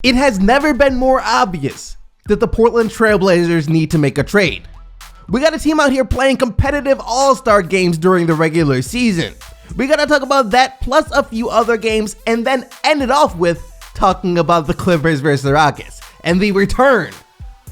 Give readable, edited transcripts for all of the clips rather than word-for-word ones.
It has never been more obvious that the Portland Trail Blazers need to make a trade. We got a team out here playing competitive all-star games during the regular season. We gotta talk about that plus a few other games and then end it off with talking about the Clippers versus the Rockets and the return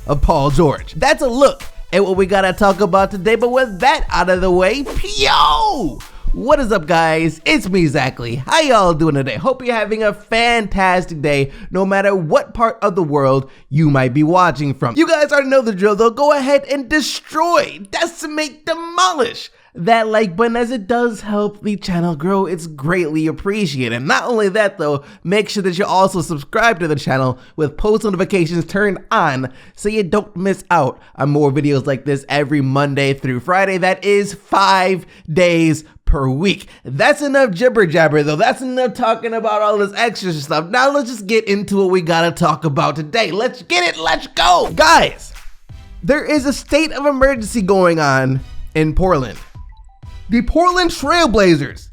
of Paul George. That's a look at what we gotta talk about today, but with that out of the way, yo! What is up, guys? It's me, Zachary. How y'all doing today? Hope you're having a fantastic day, no matter what part of the world you might be watching from. You guys already know the drill, though. Go ahead and destroy, decimate, demolish that like button, as it does help the channel grow. It's greatly appreciated. Not only that, though, make sure that you also subscribe to the channel with post notifications turned on so you don't miss out on more videos like this every Monday through Friday. That is 5 days per week. That's enough jibber jabber, though. That's enough talking about all this extra stuff. Now let's just get into what we gotta talk about today. Let's get it. Let's go. Guys, there is a state of emergency going on in Portland. The Portland Trail Blazers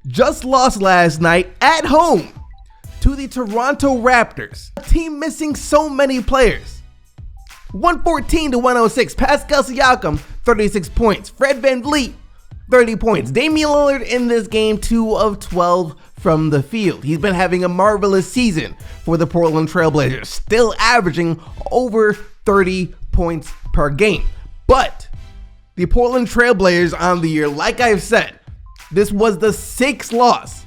just lost last night at home to the Toronto Raptors, a team missing so many players. 114-106. Pascal Siakam, 36 points. Fred VanVleet, 30 points. Damian Lillard in this game, 2 of 12 from the field. He's been having a marvelous season for the Portland Trail Blazers, still averaging over 30 points per game. But the Portland Trail Blazers on the year, like I've said, this was the 6th loss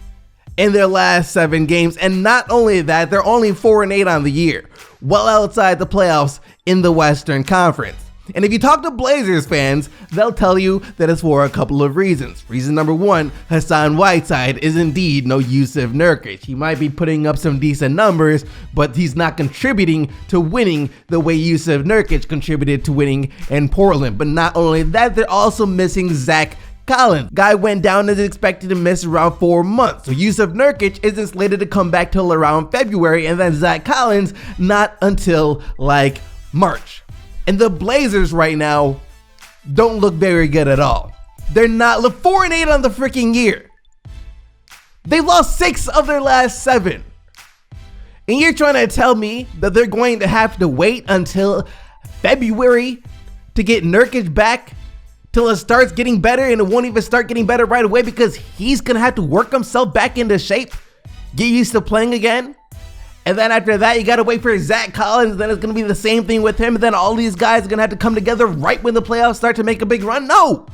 in their last 7 games. And not only that, they're only 4-8 on the year, well outside the playoffs in the Western Conference. And if you talk to Blazers fans, they'll tell you that it's for a couple of reasons. Reason number 1, Hassan Whiteside is indeed no Jusuf Nurkic. He might be putting up some decent numbers, but he's not contributing to winning the way Jusuf Nurkic contributed to winning in Portland. But not only that, they're also missing Zach Collins. Guy went down as expected to miss around 4 months. So Jusuf Nurkic isn't slated to come back till around February, and then Zach Collins not until like March. And the Blazers right now don't look very good at all. They're not 4-8 on the freaking year. They lost 6 of their last 7. And you're trying to tell me that they're going to have to wait until February to get Nurkic back till it starts getting better, and it won't even start getting better right away because he's going to have to work himself back into shape, get used to playing again? And then after that, you got to wait for Zach Collins. Then it's going to be the same thing with him. And then all these guys are going to have to come together right when the playoffs start to make a big run. No!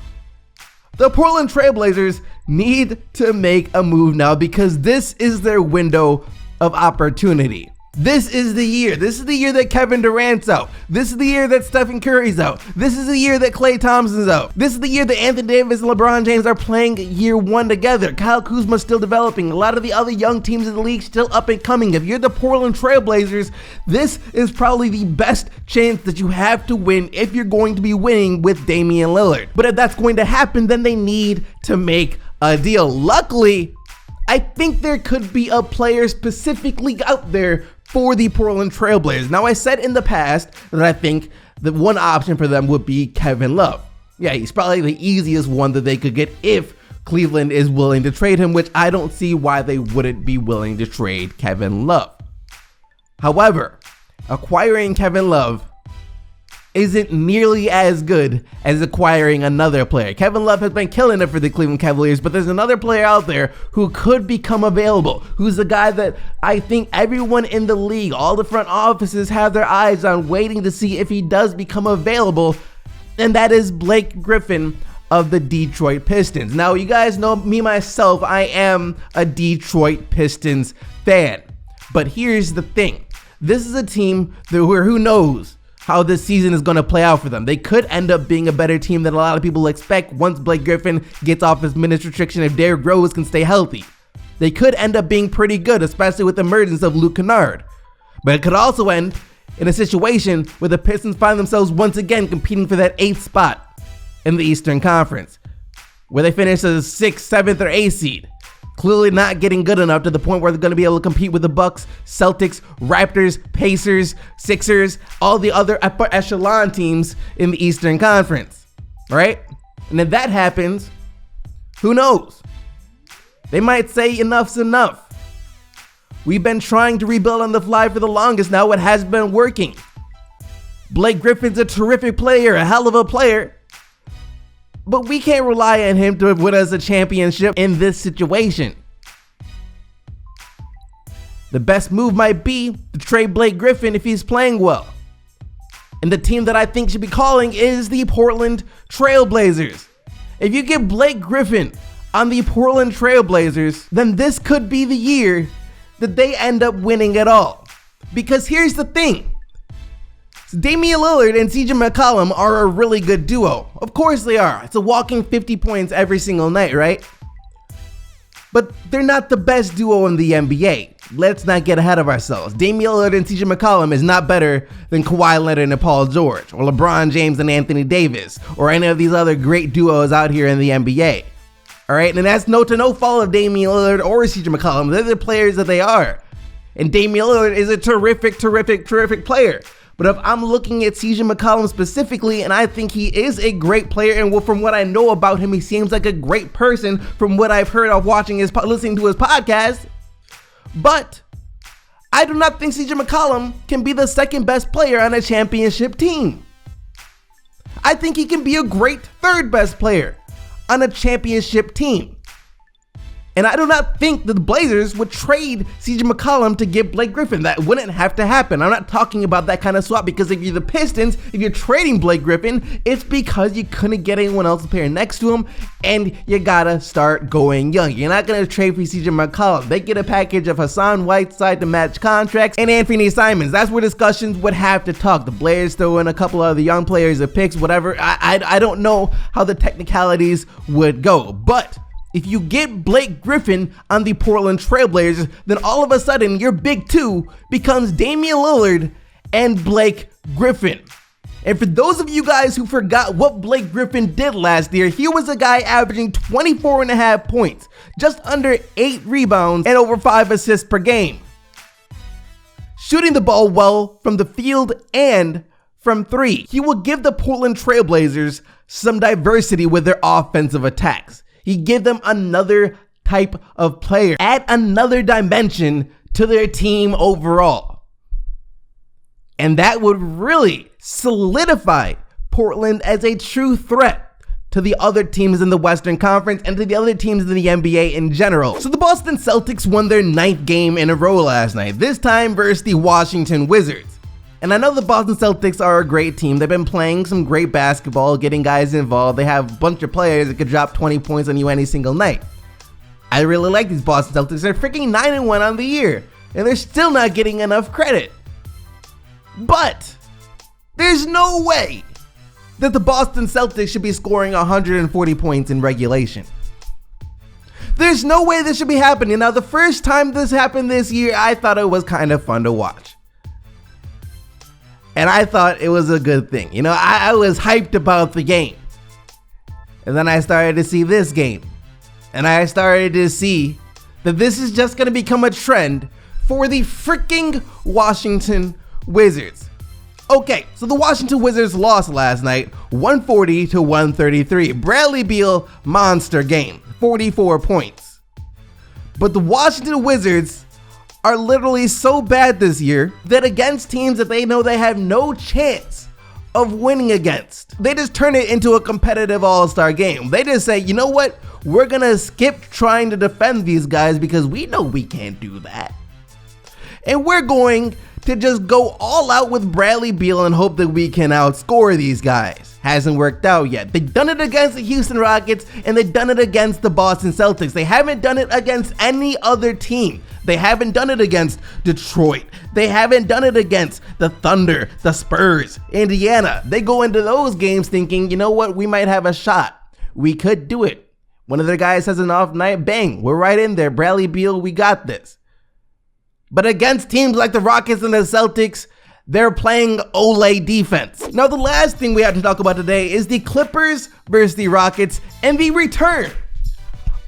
The Portland Trail Blazers need to make a move now because this is their window of opportunity. This is the year. This is the year that Kevin Durant's out. This is the year that Stephen Curry's out. This is the year that Klay Thompson's out. This is the year that Anthony Davis and LeBron James are playing year 1 together. Kyle Kuzma's still developing. A lot of the other young teams in the league still up and coming. If you're the Portland Trail Blazers, this is probably the best chance that you have to win if you're going to be winning with Damian Lillard. But if that's going to happen, then they need to make a deal. Luckily, I think there could be a player specifically out there for the Portland Trail Blazers. Now, I said in the past that I think that one option for them would be Kevin Love. Yeah, he's probably the easiest one that they could get if Cleveland is willing to trade him, which I don't see why they wouldn't be willing to trade Kevin Love. However, acquiring Kevin Love isn't nearly as good as acquiring another player. Kevin Love has been killing it for the Cleveland Cavaliers, but there's another player out there who could become available, who's the guy that I think everyone in the league, all the front offices have their eyes on, waiting to see if he does become available, and that is Blake Griffin of the Detroit Pistons. Now, you guys know me myself, I am a Detroit Pistons fan, but here's the thing. This is a team that who knows how this season is going to play out for them. They could end up being a better team than a lot of people expect once Blake Griffin gets off his minutes restriction if Derrick Rose can stay healthy. They could end up being pretty good, especially with the emergence of Luke Kennard. But it could also end in a situation where the Pistons find themselves once again competing for that 8th spot in the Eastern Conference, where they finish as 6th, 7th, or 8th seed. Clearly not getting good enough to the point where they're going to be able to compete with the Bucks, Celtics, Raptors, Pacers, Sixers, all the other upper echelon teams in the Eastern Conference, right? And if that happens, who knows? They might say enough's enough. We've been trying to rebuild on the fly for the longest now. It has been working. Blake Griffin's a terrific player, a hell of a player. But we can't rely on him to win us a championship in this situation. The best move might be to trade Blake Griffin if he's playing well. And the team that I think should be calling is the Portland Trail Blazers. If you get Blake Griffin on the Portland Trail Blazers, then this could be the year that they end up winning it all. Because here's the thing. Damian Lillard and CJ McCollum are a really good duo. Of course they are. It's a walking 50 points every single night, right? But they're not the best duo in the NBA. Let's not get ahead of ourselves. Damian Lillard and CJ McCollum is not better than Kawhi Leonard and Paul George, or LeBron James and Anthony Davis, or any of these other great duos out here in the NBA. All right, and that's no fault of Damian Lillard or CJ McCollum. They're the players that they are. And Damian Lillard is a terrific player. But if I'm looking at CJ McCollum specifically, and I think he is a great player, and from what I know about him, he seems like a great person from what I've heard of listening to his podcast. But I do not think CJ McCollum can be the second best player on a championship team. I think he can be a great third best player on a championship team. And I do not think that the Blazers would trade CJ McCollum to get Blake Griffin. That wouldn't have to happen. I'm not talking about that kind of swap, because if you're the Pistons, if you're trading Blake Griffin, it's because you couldn't get anyone else to pair next to him, and you gotta start going young. You're not gonna trade for CJ McCollum. They get a package of Hassan Whiteside to match contracts and Anthony Simons. That's where discussions would have to talk. The Blazers throw in a couple of the young players, the picks, whatever. I don't know how the technicalities would go, but if you get Blake Griffin on the Portland Trail Blazers, then all of a sudden your big two becomes Damian Lillard and Blake Griffin. And for those of you guys who forgot what Blake Griffin did last year, he was a guy averaging 24.5 points, just under 8 rebounds, and over 5 assists per game. Shooting the ball well from the field and from 3. He will give the Portland Trail Blazers some diversity with their offensive attacks. He give them another type of player, add another dimension to their team overall. And that would really solidify Portland as a true threat to the other teams in the Western Conference and to the other teams in the NBA in general. So the Boston Celtics won their 9th game in a row last night, this time versus the Washington Wizards. And I know the Boston Celtics are a great team. They've been playing some great basketball, getting guys involved. They have a bunch of players that could drop 20 points on you any single night. I really like these Boston Celtics. They're freaking 9-1 on the year, and they're still not getting enough credit. But there's no way that the Boston Celtics should be scoring 140 points in regulation. There's no way this should be happening. Now, the first time this happened this year, I thought it was kind of fun to watch. And I thought it was a good thing. You know, I was hyped about the game. And then I started to see this game. And I started to see that this is just going to become a trend for the freaking Washington Wizards. Okay, so the Washington Wizards lost last night, 140-133. Bradley Beal, monster game, 44 points. But the Washington Wizards are literally so bad this year that against teams that they know they have no chance of winning against, they just turn it into a competitive all-star game. They just say, you know what? We're gonna skip trying to defend these guys because we know we can't do that. And we're going to just go all out with Bradley Beal and hope that we can outscore these guys. Hasn't worked out yet. They've done it against the Houston Rockets and they've done it against the Boston Celtics. They haven't done it against any other team. They haven't done it against Detroit. They haven't done it against the Thunder, the Spurs, Indiana. They go into those games thinking, you know what, we might have a shot. We could do it. One of their guys has an off night, bang, we're right in there. Bradley Beal, we got this. But against teams like the Rockets and the Celtics, they're playing Olay defense. Now, the last thing we have to talk about today is the Clippers versus the Rockets and the return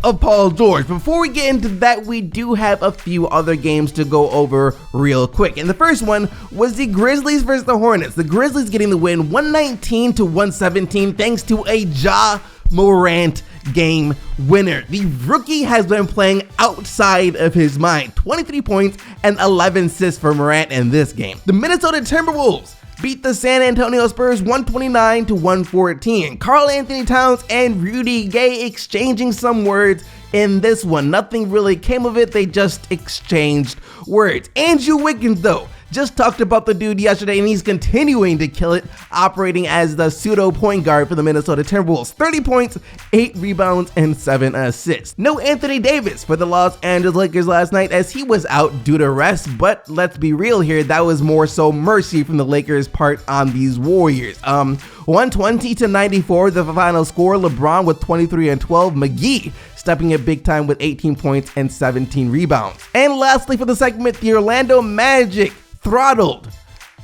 of Paul George. Before we get into that, we do have a few other games to go over real quick. And the first one was the Grizzlies versus the Hornets. The Grizzlies getting the win 119-117 thanks to a Ja Morant game winner. The rookie has been playing outside of his mind. 23 points and 11 assists for Morant in this game. The Minnesota Timberwolves beat the San Antonio Spurs 129-114. Karl Anthony Towns and Rudy Gay exchanging some words in this one. Nothing really came of it. They just exchanged words. Andrew Wiggins, though, just talked about the dude yesterday, and he's continuing to kill it, operating as the pseudo point guard for the Minnesota Timberwolves. 30 points, 8 rebounds, and 7 assists. No Anthony Davis for the Los Angeles Lakers last night as he was out due to rest, but let's be real here, that was more so mercy from the Lakers' part on these Warriors. 120-94, the final score. LeBron with 23 and 12. McGee stepping in big time with 18 points and 17 rebounds. And lastly for the segment, the Orlando Magic throttled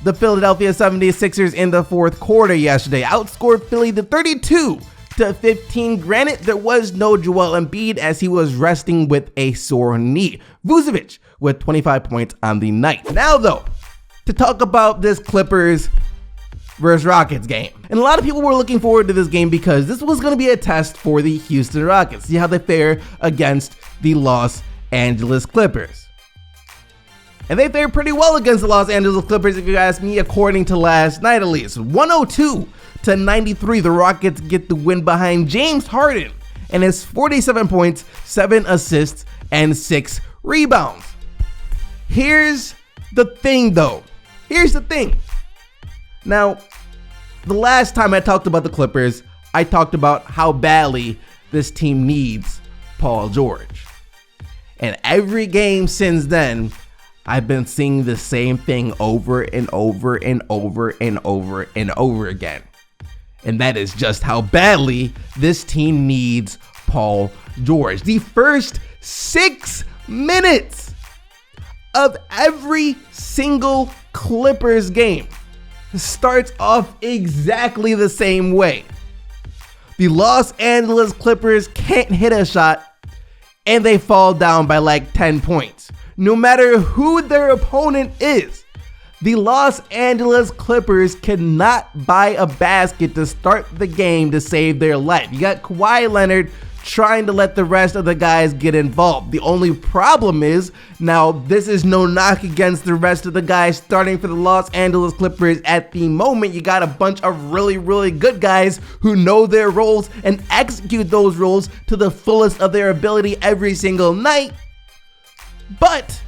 the Philadelphia 76ers in the fourth quarter yesterday. Outscored Philly to 32-15. Granted, there was no Joel Embiid as he was resting with a sore knee. Vucevic with 25 points on the night. Now though, to talk about this Clippers versus Rockets game. And a lot of people were looking forward to this game because this was going to be a test for the Houston Rockets. See how they fare against the Los Angeles Clippers. And they fared pretty well against the Los Angeles Clippers, if you ask me, according to last night at least. 102-93, the Rockets get the win behind James Harden and his 47 points, 7 assists, and 6 rebounds. Here's the thing, though. Here's the thing. Now, the last time I talked about the Clippers, I talked about how badly this team needs Paul George. And every game since then, I've been seeing the same thing over and over and over and over and over again. And that is just how badly this team needs Paul George. The first 6 minutes of every single Clippers game starts off exactly the same way. The Los Angeles Clippers can't hit a shot and they fall down by like 10 points. No matter who their opponent is, the Los Angeles Clippers cannot buy a basket to start the game to save their life. You got Kawhi Leonard trying to let the rest of the guys get involved. The only problem is, now this is no knock against the rest of the guys starting for the Los Angeles Clippers at the moment. You got a bunch of really, really good guys who know their roles and execute those roles to the fullest of their ability every single night. But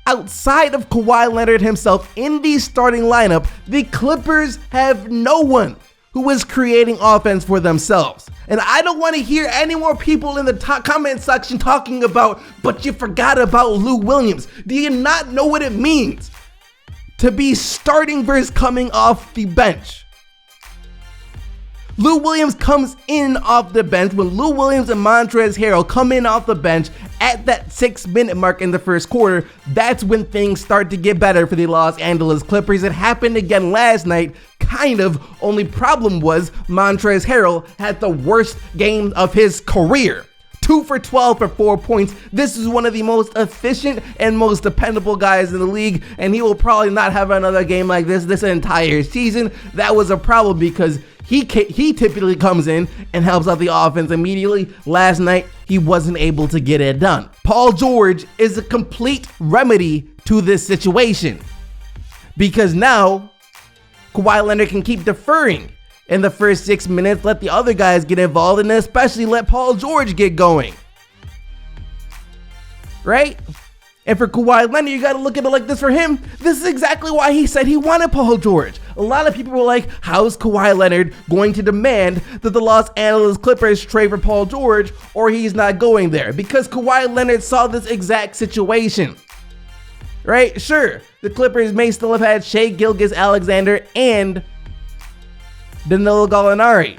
outside of Kawhi Leonard himself in the starting lineup, the Clippers have no one who is creating offense for themselves. And I don't want to hear any more people in the comment section talking about, but you forgot about Lou Williams. Do you not know what it means to be starting versus coming off the bench? Lou Williams comes in off the bench. When Lou Williams and Montrezl Harrell come in off the bench at that 6-minute mark in the first quarter, that's when things start to get better for the Los Angeles Clippers. It happened again last night, kind of. Only problem was Montrezl Harrell had the worst game of his career. 2 for 12 for 4 points. This is one of the most efficient and most dependable guys in the league, and he will probably not have another game like this entire season. That was a problem because he typically comes in and helps out the offense immediately. Last night, he wasn't able to get it done. Paul George is a complete remedy to this situation because now Kawhi Leonard can keep deferring in the first 6 minutes, let the other guys get involved, and especially let Paul George get going. Right? And for Kawhi Leonard, you got to look at it like this for him. This is exactly why he said he wanted Paul George. A lot of people were like, how's Kawhi Leonard going to demand that the Los Angeles Clippers trade for Paul George or he's not going there? Because Kawhi Leonard saw this exact situation. Right? Sure, the Clippers may still have had Shai Gilgeous-Alexander and Danilo Gallinari.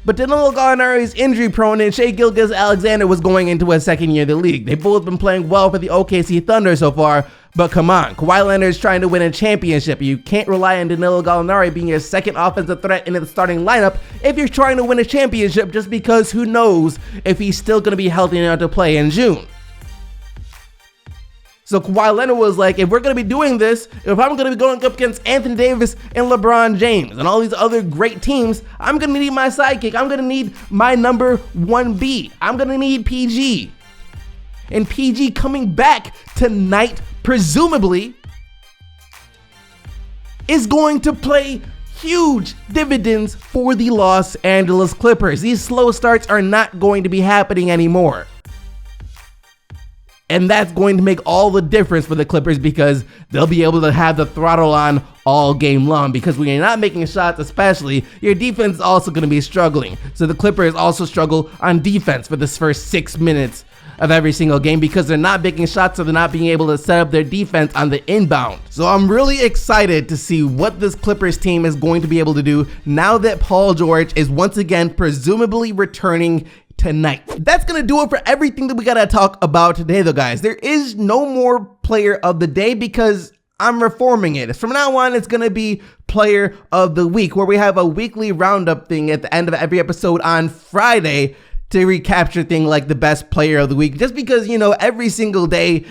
But Danilo Gallinari is injury prone and Shai Gilgeous-Alexander was going into his second year of the league. They've both been playing well for the OKC Thunder so far, but come on, Kawhi Leonard is trying to win a championship. You can't rely on Danilo Gallinari being your second offensive threat in the starting lineup if you're trying to win a championship, just because who knows if he's still going to be healthy enough to play in June. So Kawhi Leonard was like, if we're going to be doing this, if I'm going to be going up against Anthony Davis and LeBron James and all these other great teams, I'm going to need my sidekick. I'm going to need my number 1B. I'm going to need PG. And PG coming back tonight, presumably, is going to play huge dividends for the Los Angeles Clippers. These slow starts are not going to be happening anymore. And that's going to make all the difference for the Clippers because they'll be able to have the throttle on all game long, because when you're not making shots especially, your defense is also going to be struggling. So the Clippers also struggle on defense for this first 6 minutes of every single game because they're not making shots, so they're not being able to set up their defense on the inbound. So I'm really excited to see what this Clippers team is going to be able to do now that Paul George is once again presumably returning tonight. That's gonna do it for everything that we gotta talk about today though, guys. There is no more player of the day because I'm reforming it. From now on, it's gonna be player of the week, where we have a weekly roundup thing at the end of every episode on Friday to recapture thing like the best player of the week, just because, you know, every single day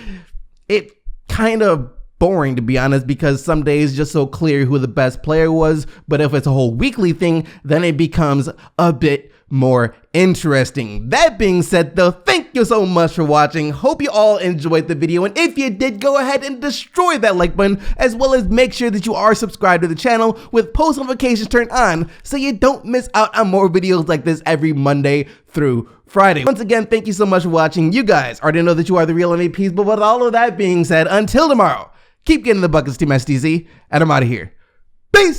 it kind of boring, to be honest, because some days just so clear who the best player was. But if it's a whole weekly thing, then it becomes a bit more interesting. That being said though, thank you so much for watching. Hope you all enjoyed the video, and if you did, go ahead and destroy that like button, as well as make sure that you are subscribed to the channel with post notifications turned on so you don't miss out on more videos like this every Monday through Friday. Once again, thank you so much for watching. You guys already know that you are the real MVPs, but with all of that being said, until tomorrow, keep getting the buckets, Team STZ, and I'm out of here. Peace!